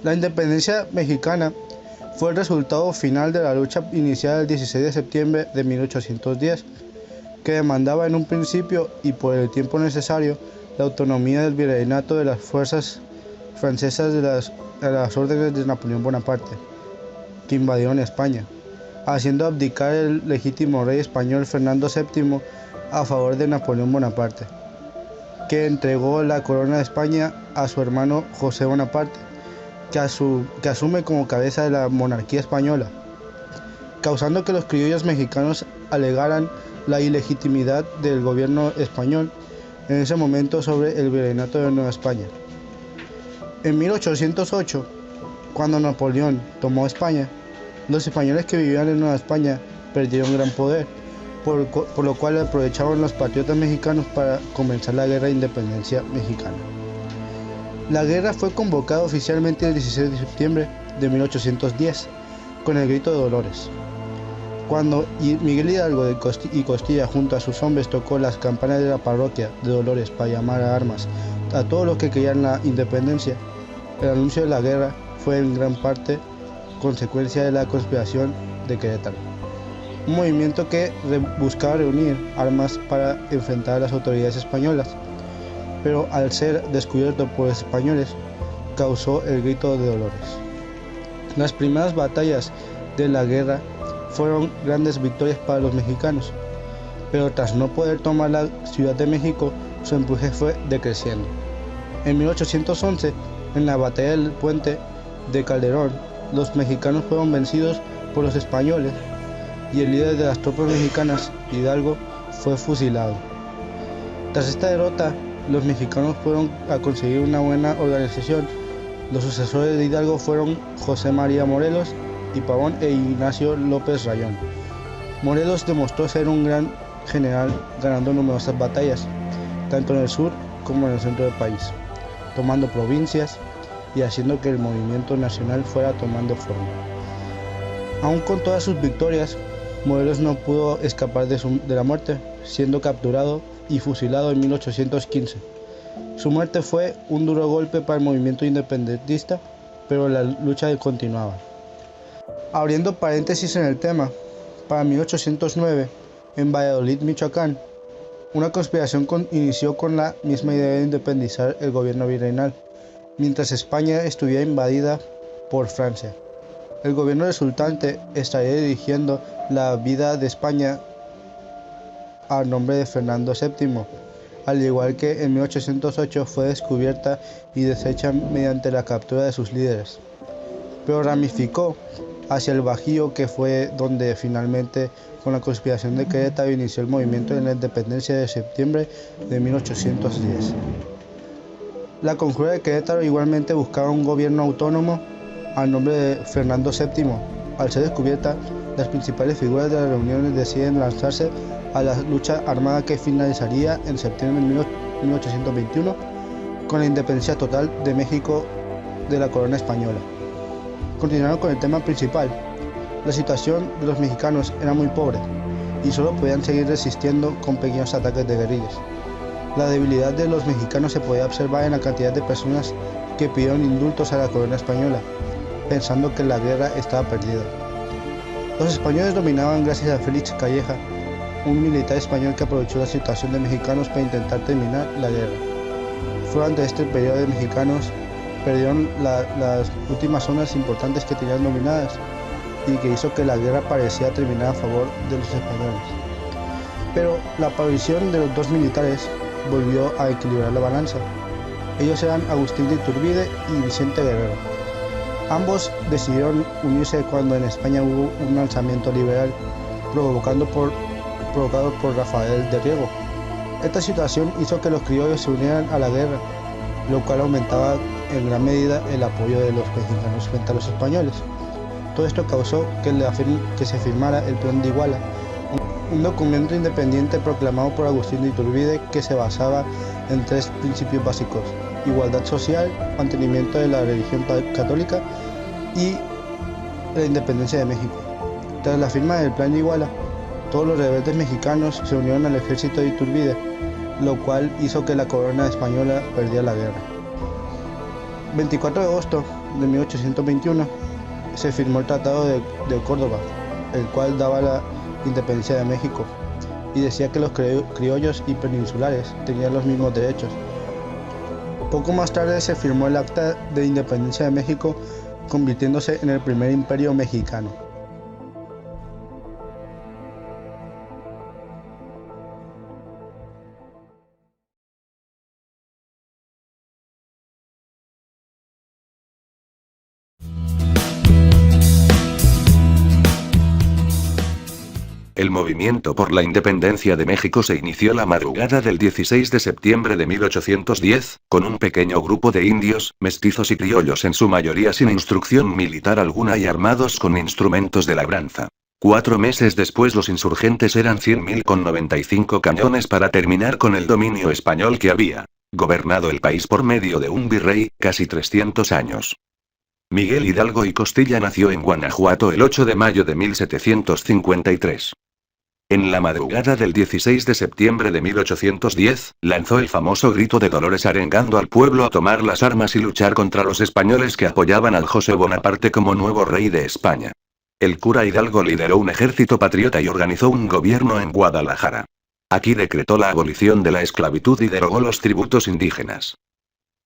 La independencia mexicana fue el resultado final de la lucha iniciada el 16 de septiembre de 1810, que demandaba en un principio y por el tiempo necesario la autonomía del virreinato de las fuerzas francesas de las órdenes de Napoleón Bonaparte, que invadieron España, haciendo abdicar el legítimo rey español Fernando VII a favor de Napoleón Bonaparte, que entregó la corona de España a su hermano José Bonaparte, que asume como cabeza de la monarquía española, causando que los criollos mexicanos alegaran la ilegitimidad del gobierno español en ese momento sobre el virreinato de Nueva España. En 1808, cuando Napoleón tomó España, los españoles que vivían en Nueva España perdieron gran poder, por lo cual aprovechaban los patriotas mexicanos para comenzar la guerra de independencia mexicana. La guerra fue convocada oficialmente el 16 de septiembre de 1810, con el grito de Dolores. Cuando Miguel Hidalgo y Costilla junto a sus hombres tocó las campanas de la parroquia de Dolores para llamar a armas a todos los que querían la independencia, el anuncio de la guerra fue en gran parte consecuencia de la conspiración de Querétaro, un movimiento que buscaba reunir armas para enfrentar a las autoridades españolas, pero al ser descubierto por los españoles causó el grito de Dolores. Las primeras batallas de la guerra fueron grandes victorias para los mexicanos, pero tras no poder tomar la Ciudad de México, su empuje fue decreciendo. En 1811, en la batalla del puente de Calderón, los mexicanos fueron vencidos por los españoles y el líder de las tropas mexicanas, Hidalgo, fue fusilado. Tras esta derrota, los mexicanos fueron a conseguir una buena organización. Los sucesores de Hidalgo fueron José María Morelos y Pavón e Ignacio López Rayón. Morelos demostró ser un gran general, ganando numerosas batallas, tanto en el sur como en el centro del país, tomando provincias y haciendo que el movimiento nacional fuera tomando forma. Aún con todas sus victorias, Morelos no pudo escapar de la muerte, siendo capturado y fusilado en 1815. Su muerte fue un duro golpe para el movimiento independentista, pero la lucha continuaba. Abriendo paréntesis en el tema, para 1809, en Valladolid, Michoacán, una conspiración inició con la misma idea de independizar el gobierno virreinal, mientras España estuviera invadida por Francia. El gobierno resultante estaría dirigiendo la vida de España a nombre de Fernando VII, al igual que en 1808 fue descubierta y deshecha mediante la captura de sus líderes, pero ramificó hacia el Bajío, que fue donde finalmente, con la conspiración de Querétaro, inició el movimiento de la independencia de septiembre de 1810. La conjura de Querétaro igualmente buscaba un gobierno autónomo al nombre de Fernando VII. Al ser descubierta, las principales figuras de las reuniones deciden lanzarse a la lucha armada que finalizaría en septiembre de 1821 con la independencia total de México de la corona española. Continuaron con el tema principal. La situación de los mexicanos era muy pobre y solo podían seguir resistiendo con pequeños ataques de guerrillas. La debilidad de los mexicanos se podía observar en la cantidad de personas que pidieron indultos a la corona española, pensando que la guerra estaba perdida. Los españoles dominaban gracias a Félix Calleja, un militar español que aprovechó la situación de mexicanos para intentar terminar la guerra. Fue durante este periodo de mexicanos perdieron las últimas zonas importantes que tenían dominadas y que hizo que la guerra parecía terminar a favor de los españoles. Pero la aparición de los dos militares volvió a equilibrar la balanza. Ellos eran Agustín de Iturbide y Vicente Guerrero. Ambos decidieron unirse cuando en España hubo un alzamiento liberal provocado por Rafael de Riego. Esta situación hizo que los criollos se unieran a la guerra, lo cual aumentaba en gran medida el apoyo de los mexicanos frente a los españoles. Todo esto causó que se firmara el Plan de Iguala, un documento independiente proclamado por Agustín de Iturbide que se basaba en tres principios básicos: igualdad social, mantenimiento de la religión católica y la independencia de México. Tras la firma del Plan de Iguala, todos los rebeldes mexicanos se unieron al ejército de Iturbide, lo cual hizo que la corona española perdiera la guerra. 24 de agosto de 1821 se firmó el Tratado de Córdoba, el cual daba la independencia de México y decía que los criollos y peninsulares tenían los mismos derechos. Poco más tarde se firmó el Acta de Independencia de México, convirtiéndose en el primer imperio mexicano. El movimiento por la independencia de México se inició la madrugada del 16 de septiembre de 1810, con un pequeño grupo de indios, mestizos y criollos en su mayoría sin instrucción militar alguna y armados con instrumentos de labranza. 4 meses después los insurgentes eran 100.000 con 95 cañones para terminar con el dominio español que había gobernado el país por medio de un virrey, casi 300 años. Miguel Hidalgo y Costilla nació en Guanajuato el 8 de mayo de 1753. En la madrugada del 16 de septiembre de 1810, lanzó el famoso grito de Dolores arengando al pueblo a tomar las armas y luchar contra los españoles que apoyaban al José Bonaparte como nuevo rey de España. El cura Hidalgo lideró un ejército patriota y organizó un gobierno en Guadalajara. Aquí decretó la abolición de la esclavitud y derogó los tributos indígenas.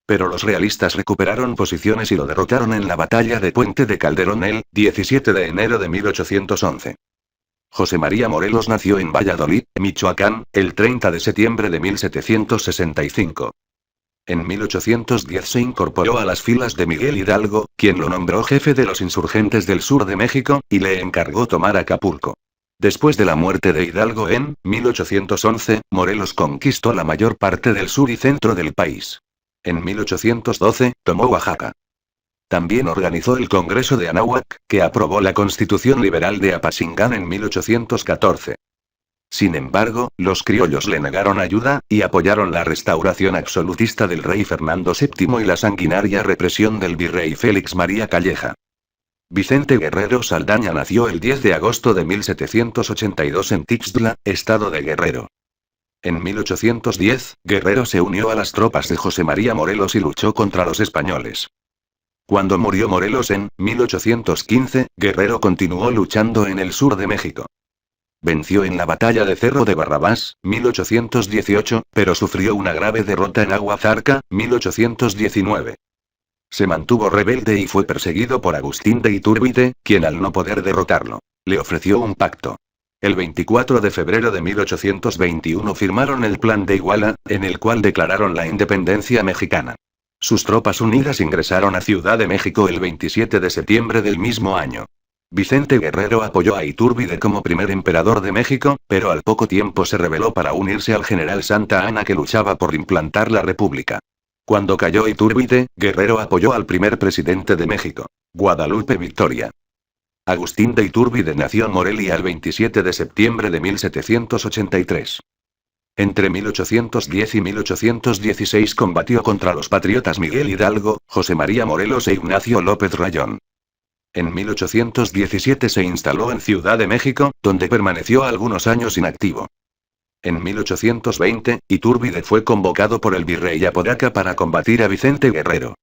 Pero los realistas recuperaron posiciones y lo derrotaron en la batalla de Puente de Calderón el 17 de enero de 1811. José María Morelos nació en Valladolid, Michoacán, el 30 de septiembre de 1765. En 1810 se incorporó a las filas de Miguel Hidalgo, quien lo nombró jefe de los insurgentes del sur de México, y le encargó tomar Acapulco. Después de la muerte de Hidalgo en 1811, Morelos conquistó la mayor parte del sur y centro del país. En 1812, tomó Oaxaca. También organizó el Congreso de Anáhuac, que aprobó la Constitución Liberal de Apatzingán en 1814. Sin embargo, los criollos le negaron ayuda, y apoyaron la restauración absolutista del rey Fernando VII y la sanguinaria represión del virrey Félix María Calleja. Vicente Guerrero Saldaña nació el 10 de agosto de 1782 en Tixtla, estado de Guerrero. En 1810, Guerrero se unió a las tropas de José María Morelos y luchó contra los españoles. Cuando murió Morelos en 1815, Guerrero continuó luchando en el sur de México. Venció en la batalla de Cerro de Barrabás, 1818, pero sufrió una grave derrota en Aguazarca, 1819. Se mantuvo rebelde y fue perseguido por Agustín de Iturbide, quien al no poder derrotarlo, le ofreció un pacto. El 24 de febrero de 1821 firmaron el Plan de Iguala, en el cual declararon la independencia mexicana. Sus tropas unidas ingresaron a Ciudad de México el 27 de septiembre del mismo año. Vicente Guerrero apoyó a Iturbide como primer emperador de México, pero al poco tiempo se rebeló para unirse al general Santa Anna que luchaba por implantar la república. Cuando cayó Iturbide, Guerrero apoyó al primer presidente de México, Guadalupe Victoria. Agustín de Iturbide nació en Morelia el 27 de septiembre de 1783. Entre 1810 y 1816 combatió contra los patriotas Miguel Hidalgo, José María Morelos e Ignacio López Rayón. En 1817 se instaló en Ciudad de México, donde permaneció algunos años inactivo. En 1820, Iturbide fue convocado por el virrey Apodaca para combatir a Vicente Guerrero.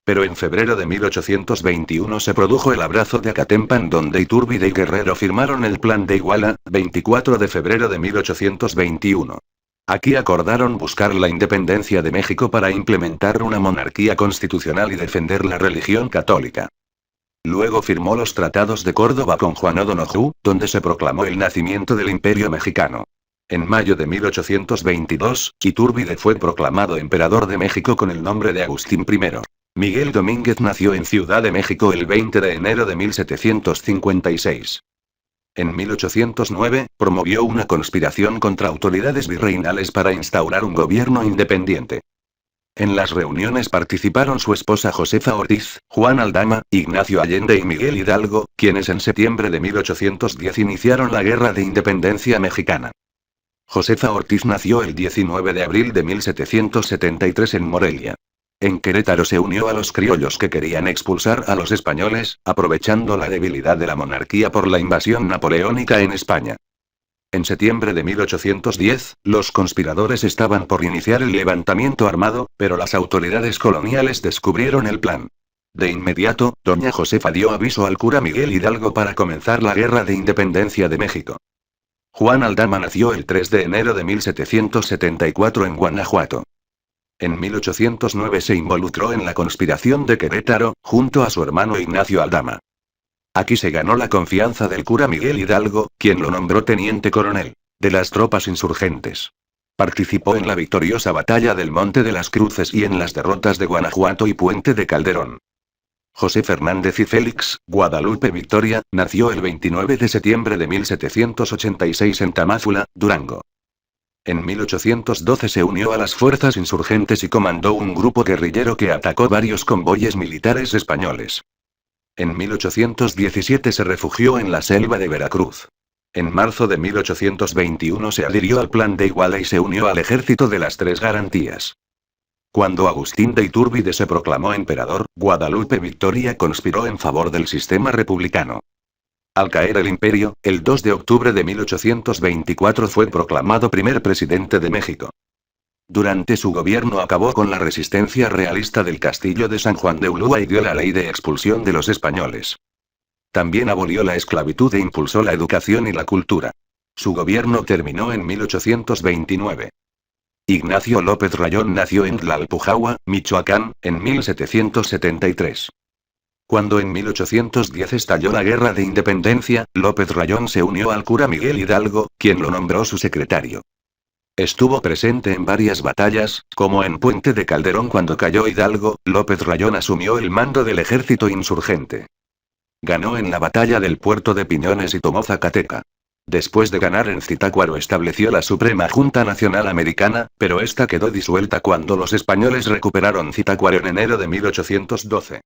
Pero en febrero de 1821 se produjo el abrazo de Acatempan donde Iturbide y Guerrero firmaron el Plan de Iguala, 24 de febrero de 1821. Aquí acordaron buscar la independencia de México para implementar una monarquía constitucional y defender la religión católica. Luego firmó los tratados de Córdoba con Juan O'Donoghue, donde se proclamó el nacimiento del Imperio Mexicano. En mayo de 1822, Iturbide fue proclamado emperador de México con el nombre de Agustín I. Miguel Domínguez nació en Ciudad de México el 20 de enero de 1756. En 1809, promovió una conspiración contra autoridades virreinales para instaurar un gobierno independiente. En las reuniones participaron su esposa Josefa Ortiz, Juan Aldama, Ignacio Allende y Miguel Hidalgo, quienes en septiembre de 1810 iniciaron la Guerra de Independencia Mexicana. Josefa Ortiz nació el 19 de abril de 1773 en Morelia. En Querétaro se unió a los criollos que querían expulsar a los españoles, aprovechando la debilidad de la monarquía por la invasión napoleónica en España. En septiembre de 1810, los conspiradores estaban por iniciar el levantamiento armado, pero las autoridades coloniales descubrieron el plan. De inmediato, doña Josefa dio aviso al cura Miguel Hidalgo para comenzar la Guerra de Independencia de México. Juan Aldama nació el 3 de enero de 1774 en Guanajuato. En 1809 se involucró en la conspiración de Querétaro, junto a su hermano Ignacio Aldama. Aquí se ganó la confianza del cura Miguel Hidalgo, quien lo nombró teniente coronel de las tropas insurgentes. Participó en la victoriosa batalla del Monte de las Cruces y en las derrotas de Guanajuato y Puente de Calderón. José Fernández y Félix, Guadalupe Victoria, nació el 29 de septiembre de 1786 en Tamázula, Durango. En 1812 se unió a las fuerzas insurgentes y comandó un grupo guerrillero que atacó varios convoyes militares españoles. En 1817 se refugió en la selva de Veracruz. En marzo de 1821 se adhirió al Plan de Iguala y se unió al ejército de las Tres Garantías. Cuando Agustín de Iturbide se proclamó emperador, Guadalupe Victoria conspiró en favor del sistema republicano. Al caer el imperio, el 2 de octubre de 1824 fue proclamado primer presidente de México. Durante su gobierno acabó con la resistencia realista del castillo de San Juan de Ulúa y dio la ley de expulsión de los españoles. También abolió la esclavitud e impulsó la educación y la cultura. Su gobierno terminó en 1829. Ignacio López Rayón nació en Tlalpujahua, Michoacán, en 1773. Cuando en 1810 estalló la Guerra de Independencia, López Rayón se unió al cura Miguel Hidalgo, quien lo nombró su secretario. Estuvo presente en varias batallas, como en Puente de Calderón cuando cayó Hidalgo, López Rayón asumió el mando del ejército insurgente. Ganó en la batalla del Puerto de Piñones y tomó Zacateca. Después de ganar en Zitácuaro estableció la Suprema Junta Nacional Americana, pero esta quedó disuelta cuando los españoles recuperaron Zitácuaro en enero de 1812.